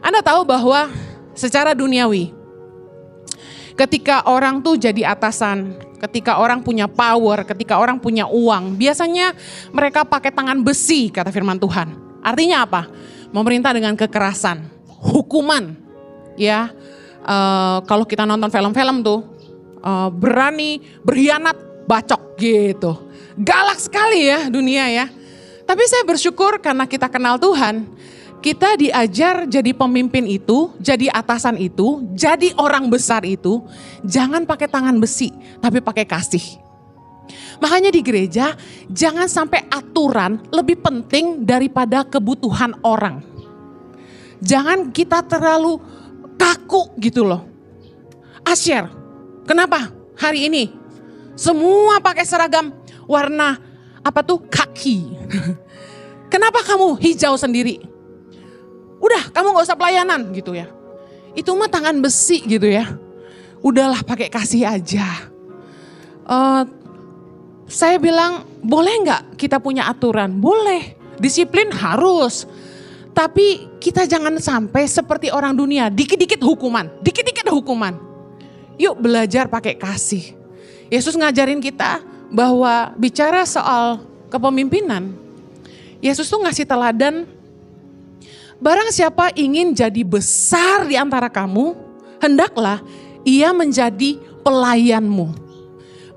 Anda tahu bahwa secara duniawi, ketika orang tuh jadi atasan, ketika orang punya power, ketika orang punya uang, biasanya mereka pakai tangan besi, kata firman Tuhan. Artinya apa? Memerintah dengan kekerasan, hukuman. Ya, kalau kita nonton film-film tuh, berani berkhianat, bacok gitu. Galak sekali ya dunia ya. Tapi saya bersyukur karena kita kenal Tuhan, kita diajar jadi pemimpin itu, jadi atasan itu, jadi orang besar itu, jangan pakai tangan besi, tapi pakai kasih. Makanya di gereja, jangan sampai aturan lebih penting daripada kebutuhan orang. Jangan kita terlalu kaku gitu loh. Asyir, kenapa hari ini semua pakai seragam warna kaki? Kenapa kamu hijau sendiri? Udah, kamu gak usah pelayanan gitu ya. Itu mah tangan besi gitu ya. Udahlah pakai kasih aja. Saya bilang, boleh gak kita punya aturan? Boleh, disiplin harus. Tapi kita jangan sampai seperti orang dunia, dikit-dikit hukuman. Yuk belajar pakai kasih. Yesus ngajarin kita bahwa bicara soal kepemimpinan, Yesus tuh ngasih teladan, barang siapa ingin jadi besar di antara kamu, hendaklah ia menjadi pelayanmu.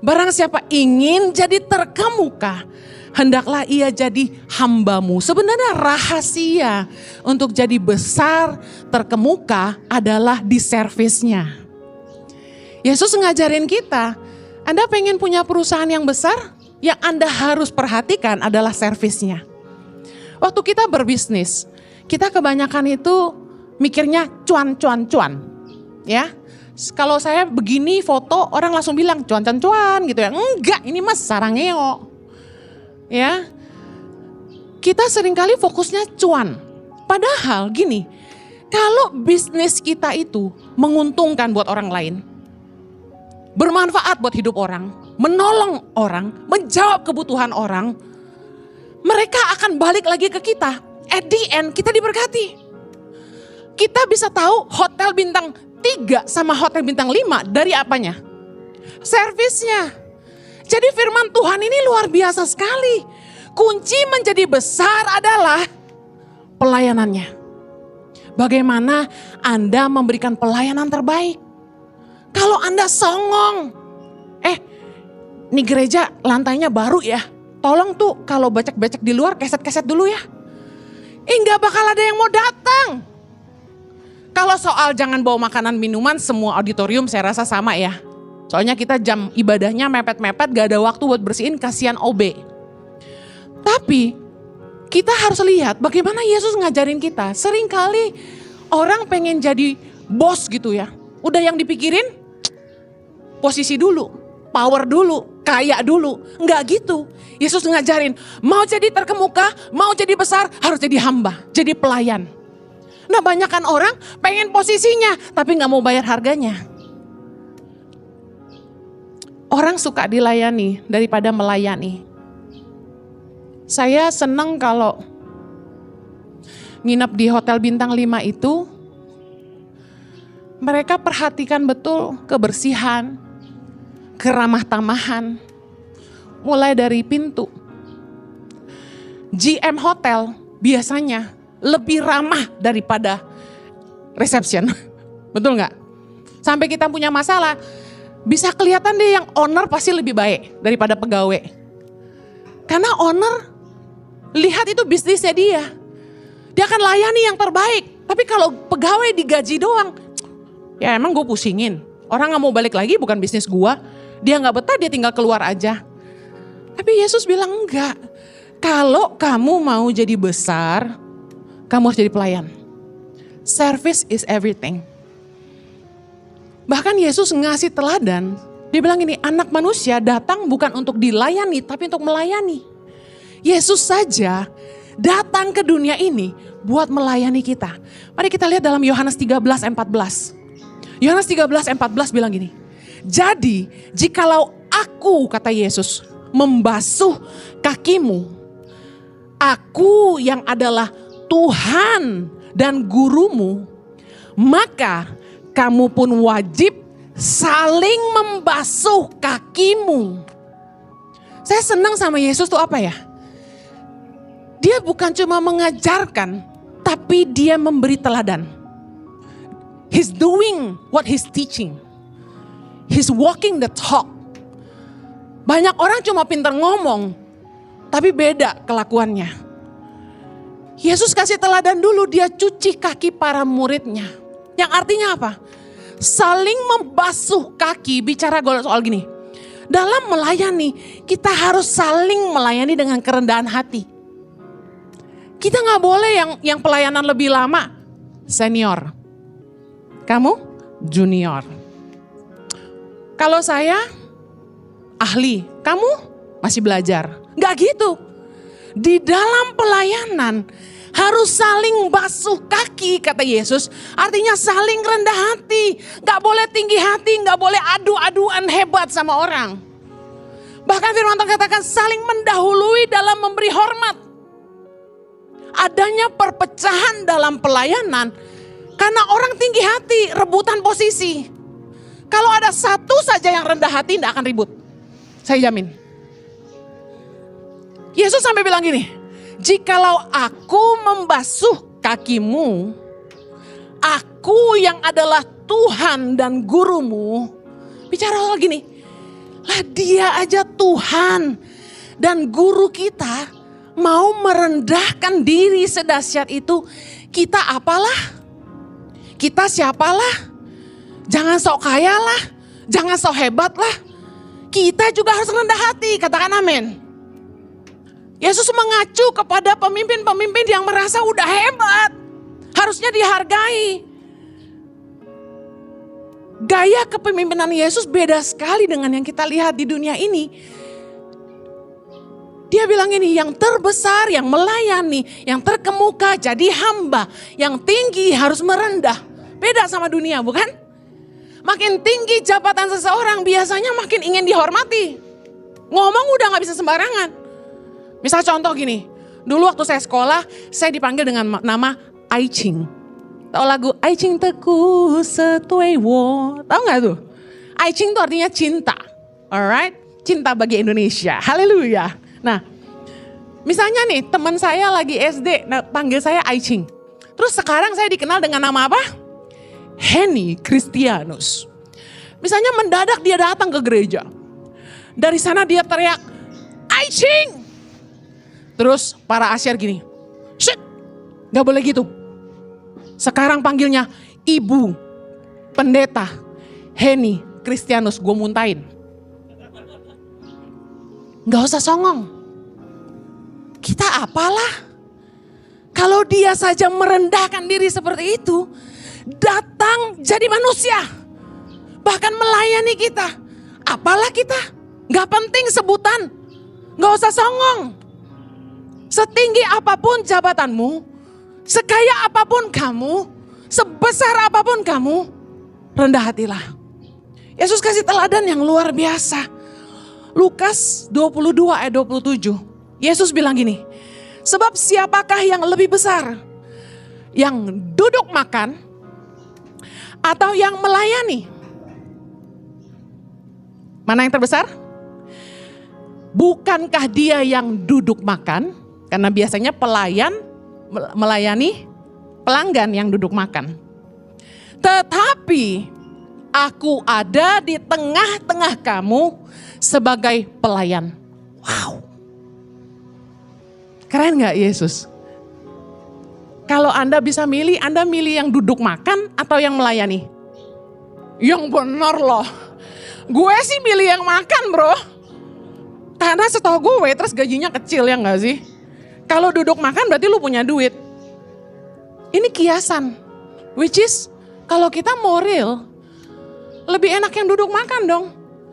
Barang siapa ingin jadi terkemuka, hendaklah ia jadi hambamu. Sebenarnya rahasia untuk jadi besar, terkemuka adalah di servisnya. Yesus ngajarin kita, Anda pengen punya perusahaan yang besar, yang Anda harus perhatikan adalah servisnya. Waktu kita berbisnis, kita kebanyakan itu mikirnya cuan. Ya, kalau saya begini foto, orang langsung bilang cuan gitu ya. Enggak, ini mas sarangeo. Ya, kita seringkali fokusnya cuan. Padahal gini, kalau bisnis kita itu menguntungkan buat orang lain, bermanfaat buat hidup orang, menolong orang, menjawab kebutuhan orang, mereka akan balik lagi ke kita. At the end kita diberkati. Kita bisa tahu hotel bintang 3 sama hotel bintang 5 dari apanya? Servisnya. Jadi firman Tuhan ini luar biasa sekali. Kunci menjadi besar adalah pelayanannya. Bagaimana Anda memberikan pelayanan terbaik? Kalau Anda songong, ini gereja lantainya baru ya. Tolong tuh kalau becek-becek di luar keset-keset dulu ya. Nggak bakal ada yang mau datang. Kalau soal jangan bawa makanan minuman, semua auditorium saya rasa sama ya. Soalnya kita jam ibadahnya mepet-mepet, gak ada waktu buat bersihin, kasihan OB. Tapi kita harus lihat bagaimana Yesus ngajarin kita. Seringkali orang pengen jadi bos gitu ya. Udah yang dipikirin, posisi dulu, power dulu, kaya dulu. Enggak gitu. Yesus ngajarin, mau jadi terkemuka, mau jadi besar, harus jadi hamba, jadi pelayan. Nah banyak kan orang pengen posisinya, tapi gak mau bayar harganya. Orang suka dilayani daripada melayani. Saya senang kalau nginep di hotel bintang 5 itu, mereka perhatikan betul kebersihan, keramah tamahan, mulai dari pintu. GM hotel biasanya lebih ramah daripada reception. Betul nggak? Sampai kita punya masalah, bisa kelihatan deh yang owner pasti lebih baik daripada pegawai. Karena owner lihat itu bisnisnya dia. Dia akan layani yang terbaik. Tapi kalau pegawai digaji doang, ya emang gue pusingin. Orang gak mau balik lagi bukan bisnis gue. Dia gak betah, dia tinggal keluar aja. Tapi Yesus bilang enggak. Kalau kamu mau jadi besar, kamu harus jadi pelayan. Service is everything. Bahkan Yesus ngasih teladan. Dia bilang ini, anak manusia datang bukan untuk dilayani, tapi untuk melayani. Yesus saja datang ke dunia ini buat melayani kita. Mari kita lihat dalam Yohanes 13:14. Yohanes 13:14 bilang gini. Jadi jikalau aku, kata Yesus, membasuh kakimu, aku yang adalah Tuhan dan gurumu, maka kamu pun wajib saling membasuh kakimu. Saya senang sama Yesus tuh apa ya? Dia bukan cuma mengajarkan, tapi dia memberi teladan. He's doing what he's teaching. He's walking the talk. Banyak orang cuma pintar ngomong, tapi beda kelakuannya. Yesus kasih teladan dulu, dia cuci kaki para muridnya. Yang artinya apa? Saling membasuh kaki, bicara soal gini. Dalam melayani, kita harus saling melayani dengan kerendahan hati. Kita gak boleh yang pelayanan lebih lama, senior. Kamu junior. Kalau saya ahli, kamu masih belajar. Gak gitu. Di dalam pelayanan harus saling basuh kaki, kata Yesus. Artinya saling rendah hati. Gak boleh tinggi hati, gak boleh adu-aduan hebat sama orang. Bahkan firman Tuhan katakan saling mendahului dalam memberi hormat. Adanya perpecahan dalam pelayanan karena orang tinggi hati, rebutan posisi. Kalau ada satu saja yang rendah hati, tidak akan ribut. Saya jamin. Yesus sampai bilang gini, jikalau aku membasuh kakimu, aku yang adalah Tuhan dan gurumu. Bicara soal gini, lah dia aja Tuhan dan guru kita mau merendahkan diri sedahsyat itu. Kita apalah? Kita siapalah? Jangan sok kaya lah, jangan sok hebat lah. Kita juga harus rendah hati, katakan amin. Yesus mengacu kepada pemimpin-pemimpin yang merasa udah hebat, harusnya dihargai. Gaya kepemimpinan Yesus beda sekali dengan yang kita lihat di dunia ini. Dia bilang ini, yang terbesar, yang melayani, yang terkemuka jadi hamba, yang tinggi harus merendah. Beda sama dunia, bukan? Makin tinggi jabatan seseorang biasanya makin ingin dihormati. Ngomong udah gak bisa sembarangan. Misal contoh gini, dulu waktu saya sekolah, saya dipanggil dengan nama Ai Ching. Tahu lagu Ai Ching Teku Setui Wo? Tahu gak tuh? Ai Ching itu artinya cinta. Alright? Cinta bagi Indonesia. Haleluya. Nah, misalnya nih teman saya lagi SD, panggil saya Ai Ching. Terus sekarang saya dikenal dengan nama apa? Henny Christianus. Misalnya mendadak dia datang ke gereja. Dari sana dia teriak, Ai Ching. Terus para asyar gini, shit, gak boleh gitu. Sekarang panggilnya Ibu Pendeta Henny Christianus, gue muntahin. Gak usah songong. Kita apalah? Kalau dia saja merendahkan diri seperti itu, datang jadi manusia. Bahkan melayani kita. Apalah kita? Gak penting sebutan. Gak usah songong. Setinggi apapun jabatanmu, sekaya apapun kamu, sebesar apapun kamu, rendah hatilah. Yesus kasih teladan yang luar biasa. Lukas 22 ayat 27. Yesus bilang gini, sebab siapakah yang lebih besar? Yang duduk makan atau yang melayani? Mana yang terbesar? Bukankah dia yang duduk makan? Karena biasanya pelayan melayani pelanggan yang duduk makan. Tetapi aku ada di tengah-tengah kamu sebagai pelayan. Wow. Keren gak Yesus? Kalau Anda bisa milih, Anda milih yang duduk makan atau yang melayani? Yang benar loh. Gue sih milih yang makan bro. Karena setahu gue waitress gajinya kecil ya gak sih? Kalau duduk makan berarti lu punya duit. Ini kiasan. Which is kalau kita mau real, lebih enak yang duduk makan dong.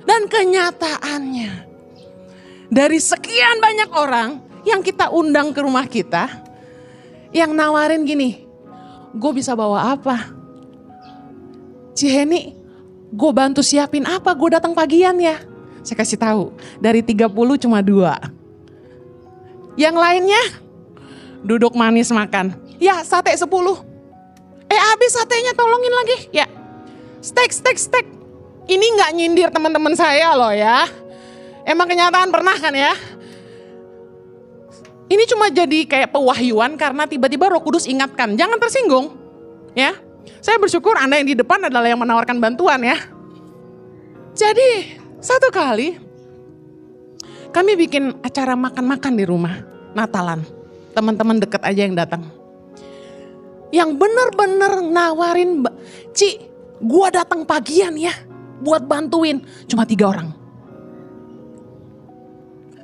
Dan kenyataannya, dari sekian banyak orang yang kita undang ke rumah kita, yang nawarin gini, gue bisa bawa apa? Ciheni, gue bantu siapin apa? Gue datang pagian ya. Saya kasih tahu, dari 30 cuma 2. Yang lainnya, duduk manis makan. Ya sate 10. Habis satenya tolongin lagi. Ya, steak. Ini gak nyindir teman-teman saya loh ya. Emang kenyataan pernah kan ya. Ini cuma jadi kayak pewahyuan karena tiba-tiba Roh Kudus ingatkan. Jangan tersinggung ya. Saya bersyukur Anda yang di depan adalah yang menawarkan bantuan ya. Jadi satu kali kami bikin acara makan-makan di rumah Natalan. Teman-teman deket aja yang datang. Yang bener-bener nawarin, Ci, gua datang pagian ya buat bantuin. Cuma 3 orang.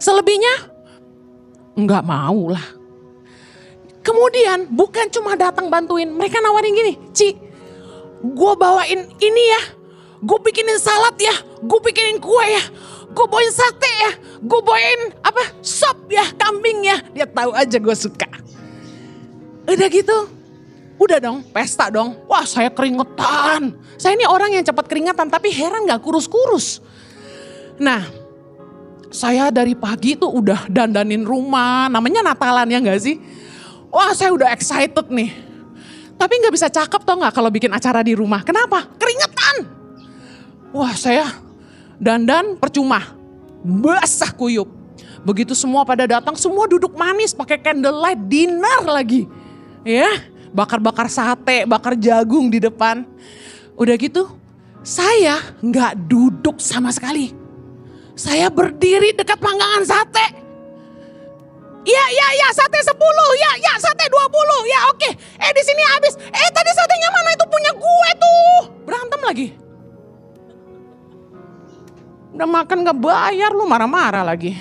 Selebihnya enggak mau lah. Kemudian bukan cuma datang bantuin, mereka nawarin gini, Ci, gue bawain ini ya, gue bikinin salad ya, gue bikinin kue ya, gue bawain sate ya, gue bawain sop ya, kambing ya. Dia tahu aja gue suka. Udah gitu, udah dong, pesta dong. Wah, saya keringetan. Saya ini orang yang cepat keringetan, tapi heran gak kurus-kurus. Nah, saya dari pagi tuh udah dandanin rumah, namanya Natalan ya gak sih? Wah, saya udah excited nih. Tapi gak bisa cakep tau gak kalau bikin acara di rumah. Kenapa? Keringetan. Wah, saya dandan percuma. Basah kuyup. Begitu semua pada datang, semua duduk manis pakai candlelight dinner lagi. Ya, bakar-bakar sate, bakar jagung di depan. Udah gitu, saya gak duduk sama sekali. Saya berdiri dekat panggangan sate. Ya, sate 10, ya, sate 20, ya oke. Di sini habis. Tadi satenya mana itu punya gue tuh. Berantem lagi. Udah makan gak bayar lu marah-marah lagi.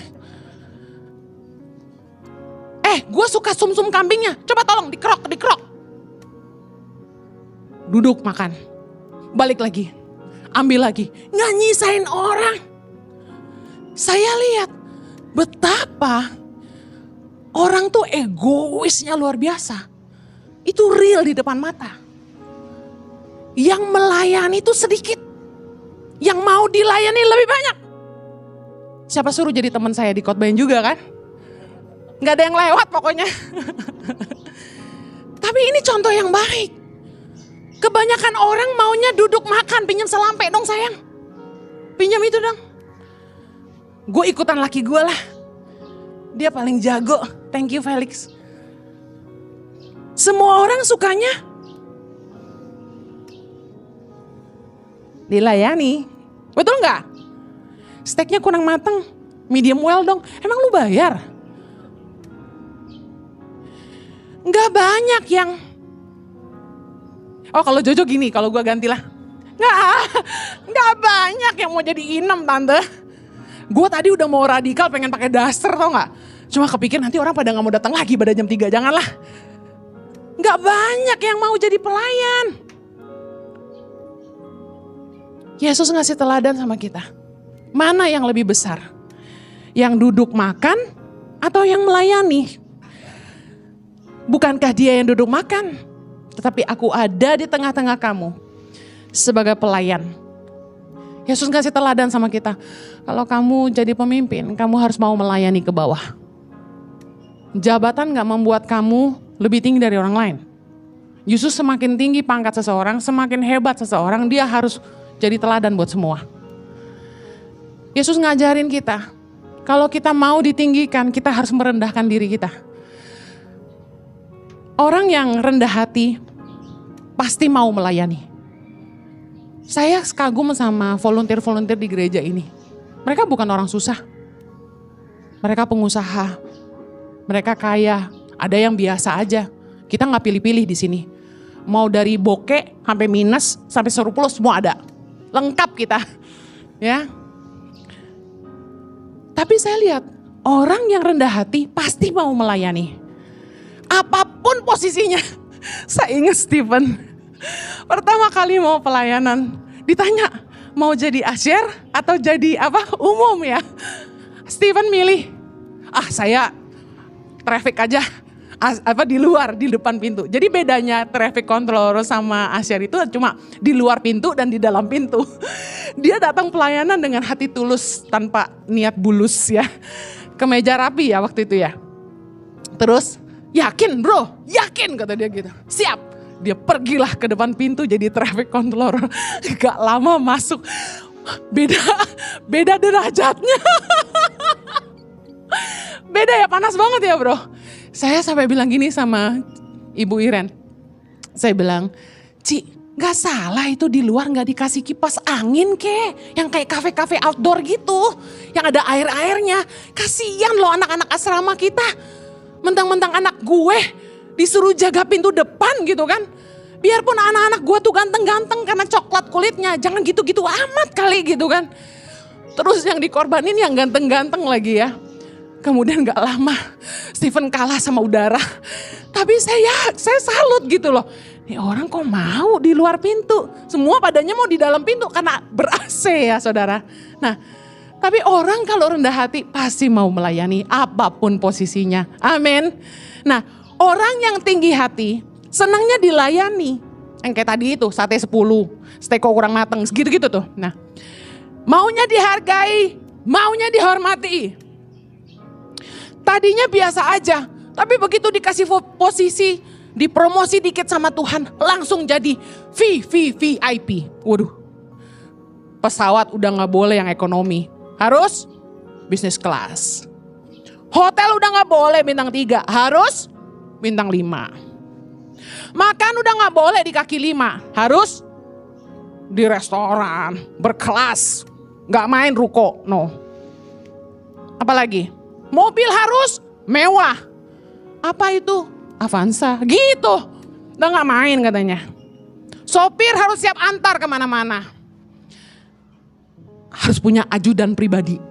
Gue suka sum-sum kambingnya. Coba tolong dikerok. Duduk makan. Balik lagi. Ambil lagi. Nggak nyisain orang. Saya lihat betapa orang tuh egoisnya luar biasa. Itu real di depan mata. Yang melayani itu sedikit. Yang mau dilayani lebih banyak. Siapa suruh jadi teman saya di khotbahin juga kan? Gak ada yang lewat pokoknya. Tapi ini contoh yang baik. Kebanyakan orang maunya duduk makan, pinjam selampe dong sayang. Pinjam itu dong. Gue ikutan laki gue lah. Dia paling jago. Thank you Felix. Semua orang sukanya dilayani. Betul gak? Steaknya kurang mateng. Medium well dong. Emang lu bayar? Gak banyak yang. Oh kalau Jojo gini. Kalau gue gantilah. Gak banyak yang mau jadi inem tante. Gue tadi udah mau radikal pengen pakai daster tau gak? Cuma kepikir nanti orang pada gak mau datang lagi pada jam 3. Janganlah. Gak banyak yang mau jadi pelayan. Yesus ngasih teladan sama kita. Mana yang lebih besar? Yang duduk makan atau yang melayani? Bukankah dia yang duduk makan? Tetapi aku ada di tengah-tengah kamu sebagai pelayan. Yesus ngasih teladan sama kita. Kalau kamu jadi pemimpin, kamu harus mau melayani ke bawah. Jabatan gak membuat kamu lebih tinggi dari orang lain. Justru semakin tinggi pangkat seseorang, semakin hebat seseorang, dia harus jadi teladan buat semua. Yesus ngajarin kita, kalau kita mau ditinggikan, kita harus merendahkan diri kita. Orang yang rendah hati, pasti mau melayani. Saya kagum sama volunteer-volunteer di gereja ini. Mereka bukan orang susah. Mereka pengusaha. Mereka kaya. Ada yang biasa aja. Kita gak pilih-pilih di sini. Mau dari bokeh sampai minus sampai surplus semua ada. Lengkap kita. Ya. Tapi saya lihat orang yang rendah hati pasti mau melayani. Apapun posisinya. Saya ingat Stephen. Pertama kali mau pelayanan, ditanya mau jadi asyir atau jadi umum ya. Stephen milih, saya traffic aja, di luar, di depan pintu. Jadi bedanya traffic controller sama asyir itu cuma di luar pintu dan di dalam pintu. Dia datang pelayanan dengan hati tulus tanpa niat bulus ya. Kemeja rapi ya waktu itu ya. Terus, yakin bro, yakin kata dia gitu. Siap. Dia pergilah ke depan pintu jadi traffic controller. Gak lama masuk. Beda derajatnya. Beda ya, panas banget ya bro. Saya sampai bilang gini sama Ibu Iren. Saya bilang, Ci, gak salah itu di luar gak dikasih kipas angin yang kayak kafe-kafe outdoor gitu. Yang ada air-airnya. Kasian loh anak-anak asrama kita. Mentang-mentang anak gue disuruh jaga pintu depan gitu kan. Biarpun anak-anak gue tuh ganteng-ganteng karena coklat kulitnya. Jangan gitu-gitu amat kali gitu kan. Terus yang dikorbanin yang ganteng-ganteng lagi ya. Kemudian gak lama Stephen kalah sama udara. Tapi saya salut gitu loh. Nih orang kok mau di luar pintu. Semua padanya mau di dalam pintu karena ber-AC ya saudara. Nah tapi orang kalau rendah hati pasti mau melayani apapun posisinya. Amin. Nah orang yang tinggi hati senangnya dilayani. Yang kayak tadi itu sate 10, steak kurang mateng gitu-gitu tuh. Nah maunya dihargai, maunya dihormati. Tadinya biasa aja, tapi begitu dikasih posisi, dipromosi dikit sama Tuhan, langsung jadi VIP. Waduh, pesawat udah gak boleh yang ekonomi, harus business class. Hotel udah gak boleh bintang 3, harus bintang 5. Makan udah gak boleh di kaki 5, harus di restoran, berkelas, gak main ruko, no. Apalagi? Mobil harus mewah. Apa itu? Avanza. Gitu. Udah gak main katanya. Sopir harus siap antar kemana-mana. Harus punya ajudan pribadi.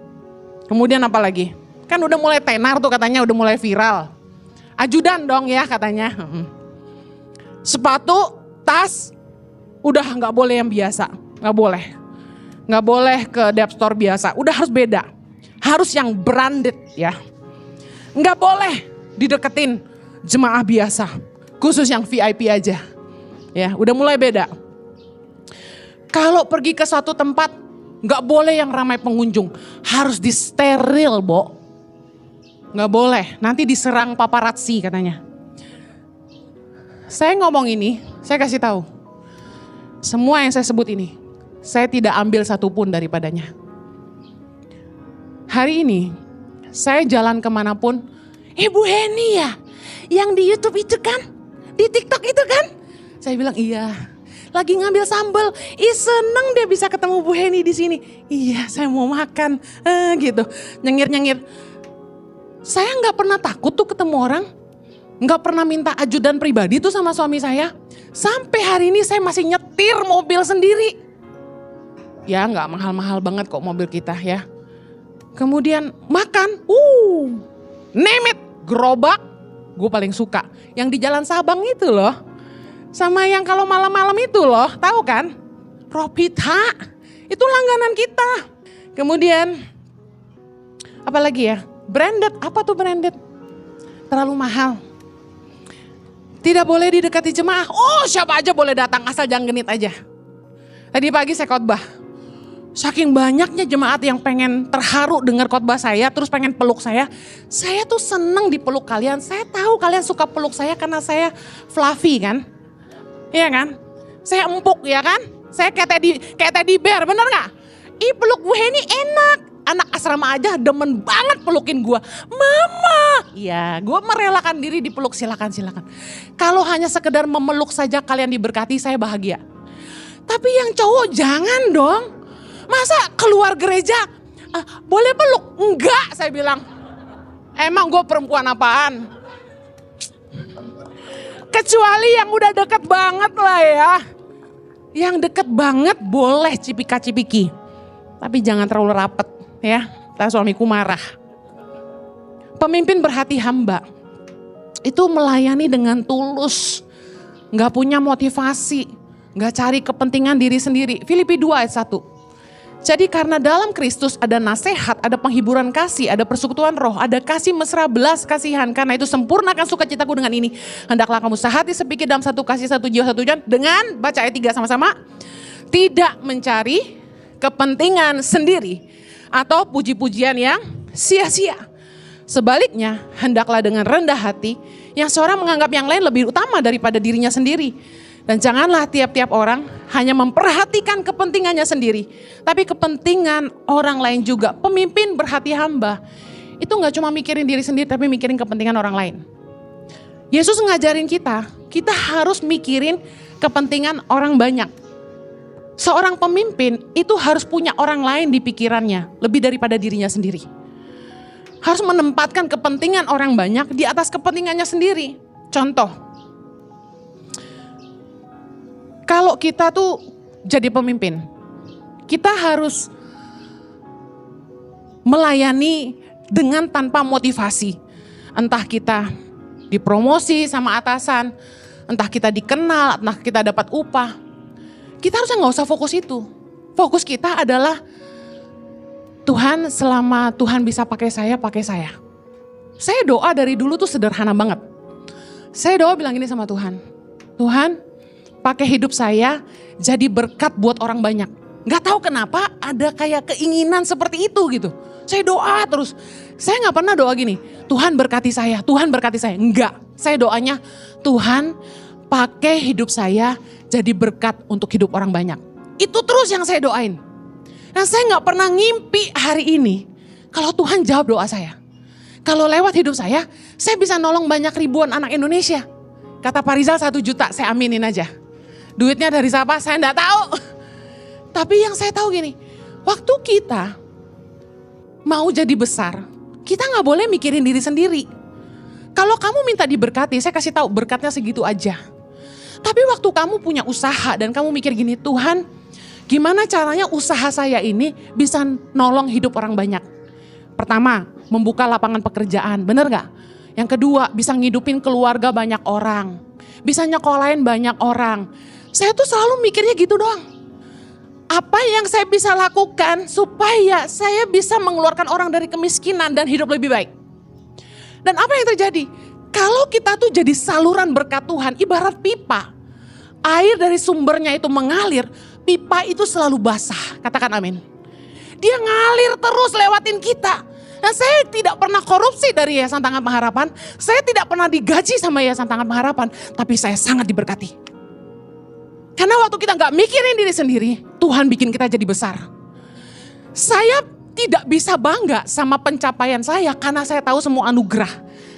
Kemudian apa lagi? Kan udah mulai tenar tuh katanya, udah mulai viral. Ajudan dong ya katanya. Sepatu, tas, udah gak boleh yang biasa. Gak boleh. Gak boleh ke dep store biasa. Udah harus beda. Harus yang branded ya. Nggak boleh dideketin jemaah biasa. Khusus yang VIP aja. Ya, udah mulai beda. Kalau pergi ke suatu tempat nggak boleh yang ramai pengunjung. Harus disteril, Bo. Nggak boleh, nanti diserang paparazzi katanya. Saya ngomong ini, saya kasih tahu. Semua yang saya sebut ini, saya tidak ambil satupun daripadanya. Hari ini saya jalan kemanapun, Bu Heni ya yang di YouTube itu kan, di TikTok itu kan. Saya bilang iya, lagi ngambil sambal, seneng dia bisa ketemu Bu Heni di sini. Iya saya mau makan, gitu, nyengir-nyengir. Saya gak pernah takut tuh ketemu orang, gak pernah minta ajudan pribadi tuh sama suami saya. Sampai hari ini saya masih nyetir mobil sendiri. Ya gak mahal-mahal banget kok mobil kita ya. Kemudian makan, name it, gerobak, gue paling suka. Yang di Jalan Sabang itu loh, sama yang kalau malam-malam itu loh, tahu kan? Ropita, itu langganan kita. Kemudian, apa lagi ya? Branded, apa tuh branded? Terlalu mahal. Tidak boleh didekati jemaah, siapa aja boleh datang asal jangan genit aja. Tadi pagi saya khotbah. Saking banyaknya jemaat yang pengen terharu dengar khotbah saya, terus pengen peluk saya tuh seneng dipeluk kalian. Saya tahu kalian suka peluk saya karena saya fluffy kan, iya kan? Saya empuk ya kan? Saya kayak teddy bear, bener gak? Peluk Bu Heni enak. Anak asrama aja demen banget pelukin gue. Mama, iya, gue merelakan diri dipeluk, silakan. Kalau hanya sekedar memeluk saja kalian diberkati, saya bahagia. Tapi yang cowok jangan dong. Masa keluar gereja, boleh peluk? Enggak, saya bilang. Emang gue perempuan apaan? Kecuali yang udah deket banget lah ya. Yang deket banget boleh cipika-cipiki. Tapi jangan terlalu rapet ya. Ntar suamiku marah. Pemimpin berhati hamba. Itu melayani dengan tulus. Gak punya motivasi. Gak cari kepentingan diri sendiri. Filipi 2 ayat 1. Jadi karena dalam Kristus ada nasihat, ada penghiburan kasih, ada persekutuan roh, ada kasih mesra belas kasihan. Karena itu sempurnakan sukacitaku dengan ini. Hendaklah kamu sehati sepikir dalam satu kasih, satu jiwa, satu tujuan. Dengan, baca ayat 3 sama-sama. Tidak mencari kepentingan sendiri. Atau puji-pujian yang sia-sia. Sebaliknya, hendaklah dengan rendah hati Yang seorang menganggap yang lain lebih utama daripada dirinya sendiri. Dan janganlah tiap-tiap orang hanya memperhatikan kepentingannya sendiri. Tapi kepentingan orang lain juga. Pemimpin berhati hamba. Itu gak cuma mikirin diri sendiri tapi mikirin kepentingan orang lain. Yesus ngajarin kita harus mikirin kepentingan orang banyak. Seorang pemimpin itu harus punya orang lain di pikirannya. Lebih daripada dirinya sendiri. Harus menempatkan kepentingan orang banyak di atas kepentingannya sendiri. Contoh. Kalau kita tuh jadi pemimpin, kita harus melayani dengan tanpa motivasi. Entah kita dipromosi sama atasan, entah kita dikenal, entah kita dapat upah. Kita harusnya gak usah fokus itu. Fokus kita adalah Tuhan, selama Tuhan bisa pakai saya, pakai saya. Saya doa dari dulu tuh sederhana banget. Saya doa bilang gini sama Tuhan, Tuhan, pakai hidup saya jadi berkat buat orang banyak. Gak tahu kenapa ada kayak keinginan seperti itu gitu. Saya doa terus. Saya gak pernah doa gini, Tuhan berkati saya, Tuhan berkati saya. Enggak, saya doanya Tuhan pakai hidup saya jadi berkat untuk hidup orang banyak. Itu terus yang saya doain. Nah saya gak pernah ngimpi hari ini kalau Tuhan jawab doa saya. Kalau lewat hidup saya bisa nolong banyak ribuan anak Indonesia. Kata Pak Rizal 1 juta, saya aminin aja. Duitnya dari siapa? Saya enggak tahu. Tapi yang saya tahu gini, waktu kita mau jadi besar, kita nggak boleh mikirin diri sendiri. Kalau kamu minta diberkati, saya kasih tahu berkatnya segitu aja. Tapi waktu kamu punya usaha dan kamu mikir gini, Tuhan, gimana caranya usaha saya ini bisa nolong hidup orang banyak? Pertama, membuka lapangan pekerjaan, bener nggak? Yang kedua, bisa ngidupin keluarga banyak orang, bisa nyekolahin banyak orang. Saya tuh selalu mikirnya gitu doang. Apa yang saya bisa lakukan supaya saya bisa mengeluarkan orang dari kemiskinan dan hidup lebih baik. Dan apa yang terjadi? Kalau kita tuh jadi saluran berkat Tuhan, ibarat pipa. Air dari sumbernya itu mengalir, pipa itu selalu basah. Katakan amin. Dia ngalir terus lewatin kita. Dan saya tidak pernah korupsi dari Yayasan Tangan Pengharapan. Saya tidak pernah digaji sama Yayasan Tangan Pengharapan. Tapi saya sangat diberkati. Karena waktu kita gak mikirin diri sendiri, Tuhan bikin kita jadi besar. Saya tidak bisa bangga sama pencapaian saya karena saya tahu semua anugerah.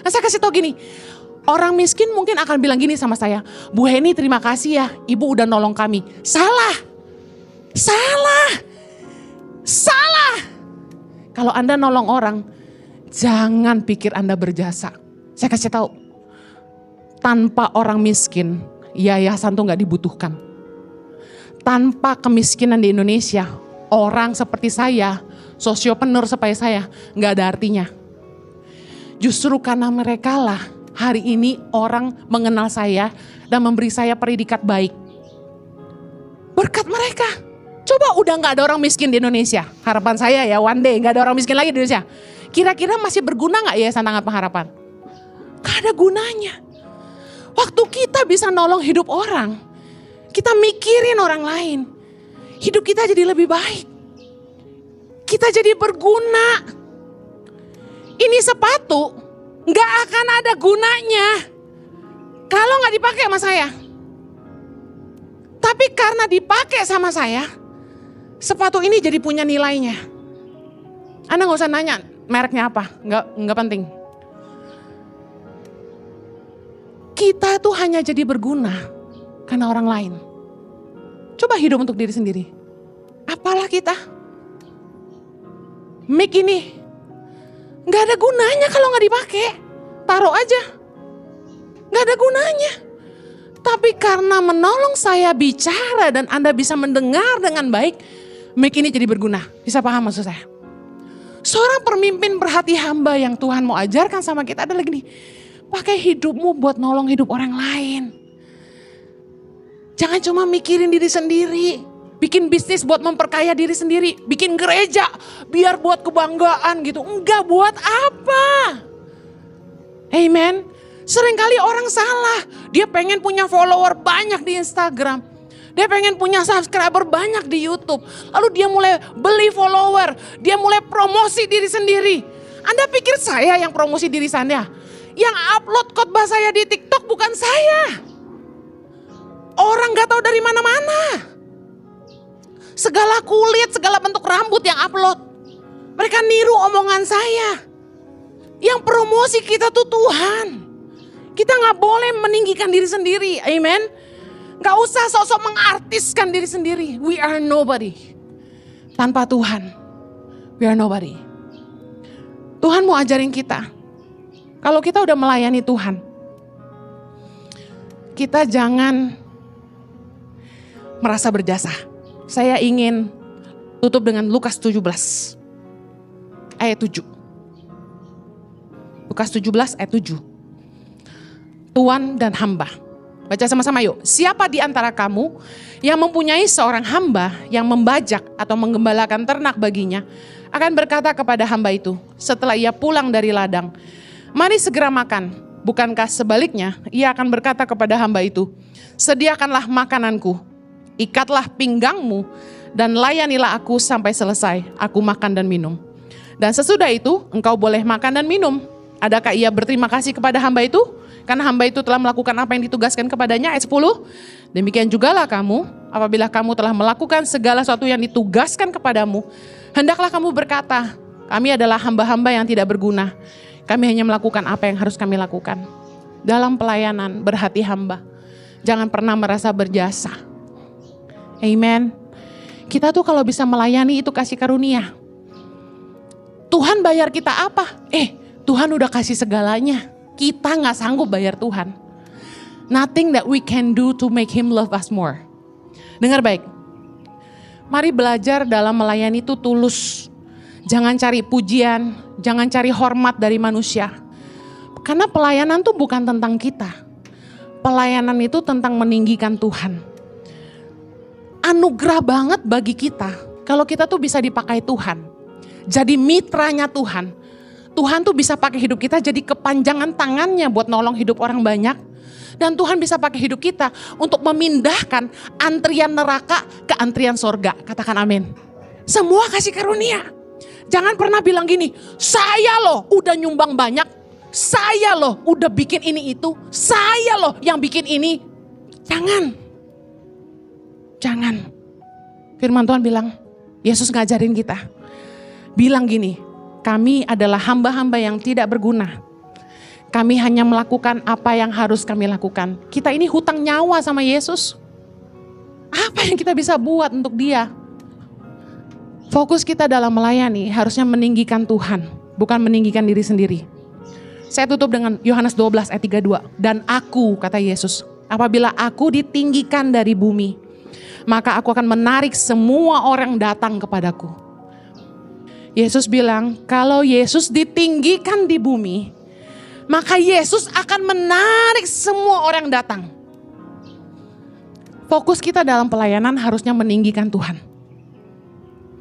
Nah saya kasih tahu gini, orang miskin mungkin akan bilang gini sama saya, Bu Heni terima kasih ya, Ibu udah nolong kami. Salah. Kalau Anda nolong orang, jangan pikir Anda berjasa. Saya kasih tahu, tanpa orang miskin, yayasan tuh gak dibutuhkan. Tanpa kemiskinan di Indonesia, orang seperti saya, sosiopreneur seperti saya, gak ada artinya. Justru karena mereka lah hari ini orang mengenal saya dan memberi saya predikat baik. Berkat mereka. Coba udah gak ada orang miskin di Indonesia. Harapan saya ya one day gak ada orang miskin lagi di Indonesia. Kira-kira masih berguna gak Yayasan Tangan Pengharapan? Gak ada gunanya. Waktu kita bisa nolong hidup orang, kita mikirin orang lain. Hidup kita jadi lebih baik. Kita jadi berguna. Ini sepatu gak akan ada gunanya kalau gak dipakai sama saya. Tapi karena dipakai sama saya, sepatu ini jadi punya nilainya. Anda gak usah nanya mereknya apa, gak penting. Kita tuh hanya jadi berguna karena orang lain. Coba hidup untuk diri sendiri. Apalah kita? Mic ini gak ada gunanya kalau gak dipakai. Taruh aja. Gak ada gunanya. Tapi karena menolong saya bicara dan Anda bisa mendengar dengan baik, mic ini jadi berguna. Bisa paham maksud saya? Seorang pemimpin berhati hamba yang Tuhan mau ajarkan sama kita adalah gini. Pakai hidupmu buat nolong hidup orang lain. Jangan cuma mikirin diri sendiri. Bikin bisnis buat memperkaya diri sendiri. Bikin gereja biar buat kebanggaan gitu. Enggak, buat apa? Amen. Seringkali orang salah. Dia pengen punya follower banyak di Instagram. Dia pengen punya subscriber banyak di YouTube. Lalu dia mulai beli follower. Dia mulai promosi diri sendiri. Anda pikir saya yang promosi diri saya? Yang upload khotbah saya di TikTok bukan saya. Orang gak tahu dari mana-mana. Segala kulit, segala bentuk rambut yang upload. Mereka niru omongan saya. Yang promosi kita tuh Tuhan. Kita gak boleh meninggikan diri sendiri. Amen. Gak usah sok-sok mengartiskan diri sendiri. We are nobody. Tanpa Tuhan, we are nobody. Tuhan mau ajarin kita. Kalau kita udah melayani Tuhan, kita jangan merasa berjasa. Saya ingin tutup dengan Lukas 17 ayat 7. Lukas 17 ayat 7. Tuan dan hamba. Baca sama-sama yuk. Siapa di antara kamu yang mempunyai seorang hamba yang membajak atau menggembalakan ternak baginya, akan berkata kepada hamba itu setelah ia pulang dari ladang, mari segera makan. Bukankah sebaliknya ia akan berkata kepada hamba itu, sediakanlah makananku, ikatlah pinggangmu, dan layanilah aku sampai selesai, aku makan dan minum. Dan sesudah itu engkau boleh makan dan minum. Adakah ia berterima kasih kepada hamba itu? Karena hamba itu telah melakukan apa yang ditugaskan kepadanya. Ayat 10. Demikian jugalah kamu, apabila kamu telah melakukan segala sesuatu yang ditugaskan kepadamu, hendaklah kamu berkata, kami adalah hamba-hamba yang tidak berguna. Kami hanya melakukan apa yang harus kami lakukan. Dalam pelayanan berhati hamba. Jangan pernah merasa berjasa. Amen. Kita tuh kalau bisa melayani itu kasih karunia. Tuhan bayar kita apa? Tuhan udah kasih segalanya. Kita gak sanggup bayar Tuhan. Nothing that we can do to make Him love us more. Dengar baik. Mari belajar dalam melayani itu tulus. Jangan cari pujian, jangan cari hormat dari manusia. Karena pelayanan tuh bukan tentang kita. Pelayanan itu tentang meninggikan Tuhan. Anugerah banget bagi kita kalau kita tuh bisa dipakai Tuhan. Jadi mitranya Tuhan. Tuhan tuh bisa pakai hidup kita jadi kepanjangan tangannya buat nolong hidup orang banyak. Dan Tuhan bisa pakai hidup kita untuk memindahkan antrian neraka ke antrian sorga. Katakan amin. Semua kasih karunia. Jangan pernah bilang gini, saya loh udah nyumbang banyak. Saya loh udah bikin ini itu. Saya loh yang bikin ini. Jangan. Firman Tuhan bilang, Yesus ngajarin kita. Bilang gini, kami adalah hamba-hamba yang tidak berguna. Kami hanya melakukan apa yang harus kami lakukan. Kita ini hutang nyawa sama Yesus. Apa yang kita bisa buat untuk Dia? Fokus kita dalam melayani harusnya meninggikan Tuhan, bukan meninggikan diri sendiri. Saya tutup dengan Yohanes 12 ayat 32. Dan aku, kata Yesus, apabila aku ditinggikan dari bumi, maka aku akan menarik semua orang datang kepadaku. Yesus bilang, kalau Yesus ditinggikan di bumi, maka Yesus akan menarik semua orang datang. Fokus kita dalam pelayanan harusnya meninggikan Tuhan.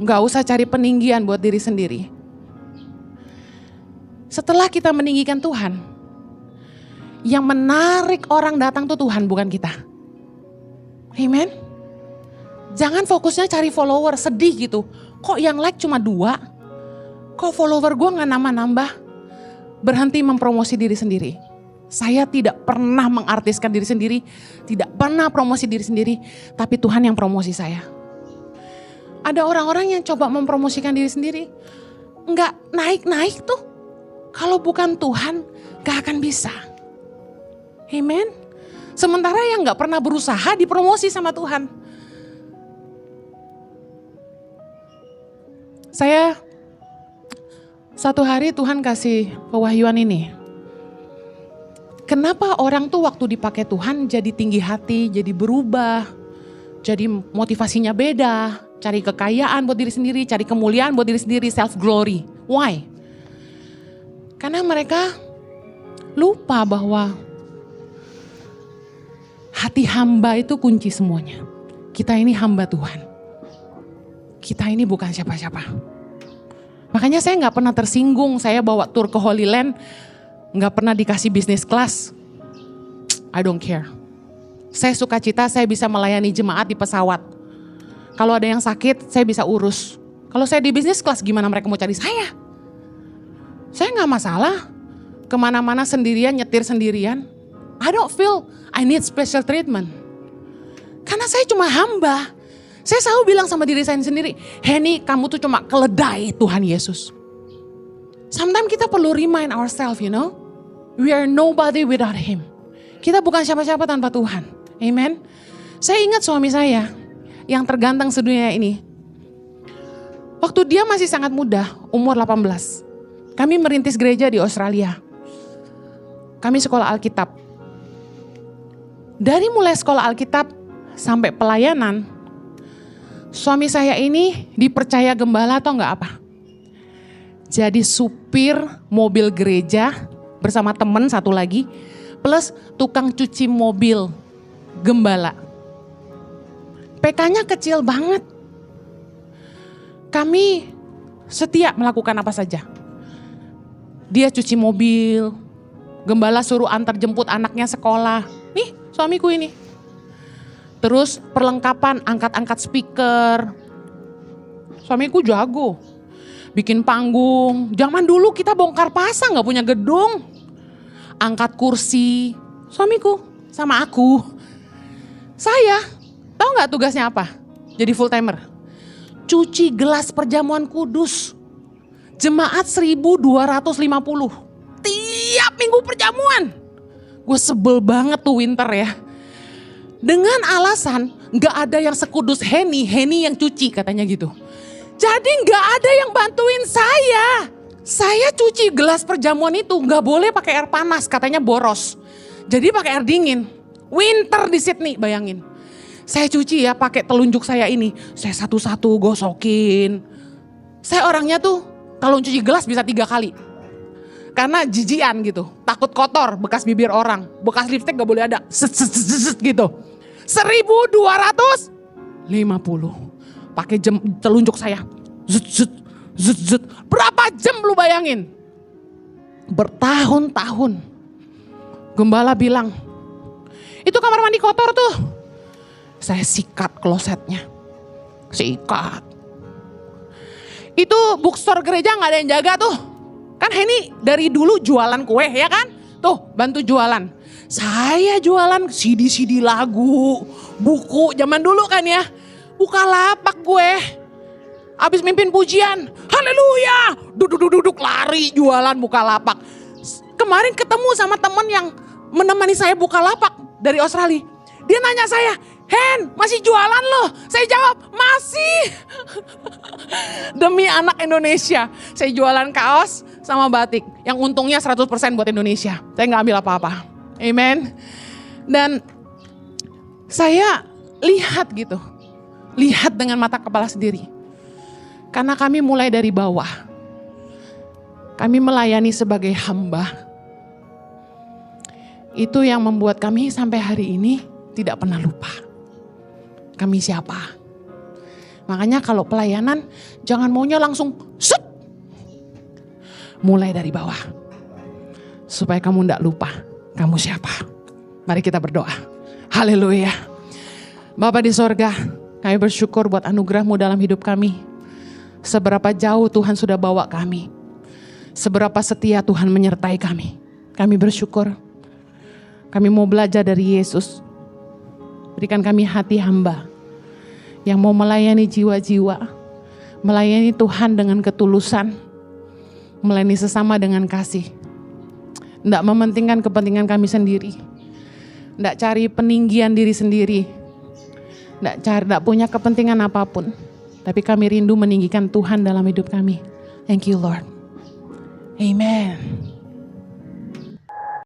Gak usah cari peninggian buat diri sendiri. Setelah kita meninggikan Tuhan, yang menarik orang datang tuh Tuhan, bukan kita. Amen. Jangan fokusnya cari follower, sedih gitu. Kok yang like cuma 2? Kok follower gue gak nambah-nambah? Berhenti mempromosi diri sendiri. Saya tidak pernah mengartiskan diri sendiri. Tidak pernah promosi diri sendiri. Tapi Tuhan yang promosi saya. Ada orang-orang yang coba mempromosikan diri sendiri. Gak naik-naik tuh. Kalau bukan Tuhan gak akan bisa. Amen. Sementara yang gak pernah berusaha dipromosi sama Tuhan. Saya satu hari Tuhan kasih pewahyuan ini. Kenapa orang tuh waktu dipakai Tuhan jadi tinggi hati, jadi berubah, jadi motivasinya beda, cari kekayaan buat diri sendiri, cari kemuliaan buat diri sendiri, self glory. Why? Karena mereka lupa bahwa hati hamba itu kunci semuanya. Kita ini hamba Tuhan. Kita ini bukan siapa-siapa. Makanya saya gak pernah tersinggung, saya bawa tur ke Holy Land, gak pernah dikasih business class. I don't care. Saya suka cita saya bisa melayani jemaat di pesawat. Kalau ada yang sakit, saya bisa urus. Kalau saya di business class, gimana mereka mau cari saya? Saya gak masalah. kemana-mana sendirian, nyetir sendirian, I don't feel I need special treatment. Karena saya cuma hamba. Saya selalu bilang sama diri saya sendiri, Henny, kamu tuh cuma keledai Tuhan Yesus. Sometimes kita perlu remind ourselves, you know, we are nobody without Him. Kita bukan siapa-siapa tanpa Tuhan. Amen. Saya ingat suami saya yang terganteng sedunia ini. Waktu dia masih sangat muda, umur 18. Kami merintis gereja di Australia. Kami sekolah Alkitab. Dari mulai sekolah Alkitab sampai pelayanan, suami saya ini dipercaya gembala atau enggak apa? Jadi supir mobil gereja bersama teman satu lagi, plus tukang cuci mobil gembala. PK-nya kecil banget. Kami setia melakukan apa saja. Dia cuci mobil, gembala suruh antar jemput anaknya sekolah. Nih suamiku ini. Terus perlengkapan angkat-angkat speaker. Suamiku jago. Bikin panggung. Zaman dulu kita bongkar pasang gak punya gedung. Angkat kursi. Suamiku sama aku. Saya tahu gak tugasnya apa? Jadi full timer. Cuci gelas perjamuan kudus. Jemaat 1250. Tiap minggu perjamuan. Gue sebel banget tuh winter ya. Dengan alasan gak ada yang sekudus Henny yang cuci katanya gitu. Jadi gak ada yang bantuin saya. Saya cuci gelas perjamuan itu gak boleh pakai air panas, katanya boros. Jadi pakai air dingin. Winter di Sydney, bayangin. Saya cuci ya pakai telunjuk saya ini. Saya satu-satu gosokin. Saya orangnya tuh kalau cuci gelas bisa 3 kali. Karena jijian gitu, takut kotor, bekas bibir orang, bekas lipstick gak boleh ada, gitu. 1250, pakai jam telunjuk saya, zut. Berapa jam lu bayangin? Bertahun-tahun. Gembala bilang, itu kamar mandi kotor tuh. Saya sikat klosetnya, sikat. Itu bookstore gereja gak ada yang jaga tuh. Kan Henny dari dulu jualan kue ya kan? Tuh bantu jualan. Saya jualan CD lagu, buku zaman dulu kan ya. Bukalapak gue. Abis mimpin pujian, haleluya. Duduk lari jualan Bukalapak. Kemarin ketemu sama temen yang menemani saya Bukalapak dari Australia. Dia nanya saya, Hen masih jualan loh? Saya jawab, masih. Demi anak Indonesia, saya jualan kaos sama batik yang untungnya 100% buat Indonesia. Saya gak ambil apa-apa. Amen. Dan saya lihat gitu. Lihat dengan mata kepala sendiri. Karena kami mulai dari bawah. Kami melayani sebagai hamba. Itu yang membuat kami sampai hari ini tidak pernah lupa. Kami siapa? Makanya kalau pelayanan jangan maunya langsung set. Mulai dari bawah. Supaya kamu tidak lupa kamu siapa. Mari kita berdoa. Haleluya. Bapa di sorga, kami bersyukur buat anugerah-Mu dalam hidup kami. Seberapa jauh Tuhan sudah bawa kami. Seberapa setia Tuhan menyertai kami. Kami bersyukur. Kami mau belajar dari Yesus. Berikan kami hati hamba yang mau melayani jiwa-jiwa, melayani Tuhan dengan ketulusan, melayani sesama dengan kasih. Tidak mementingkan kepentingan kami sendiri, tidak cari peninggian diri sendiri, tidak punya kepentingan apapun, tapi kami rindu meninggikan Tuhan dalam hidup kami. Thank you Lord. Amen.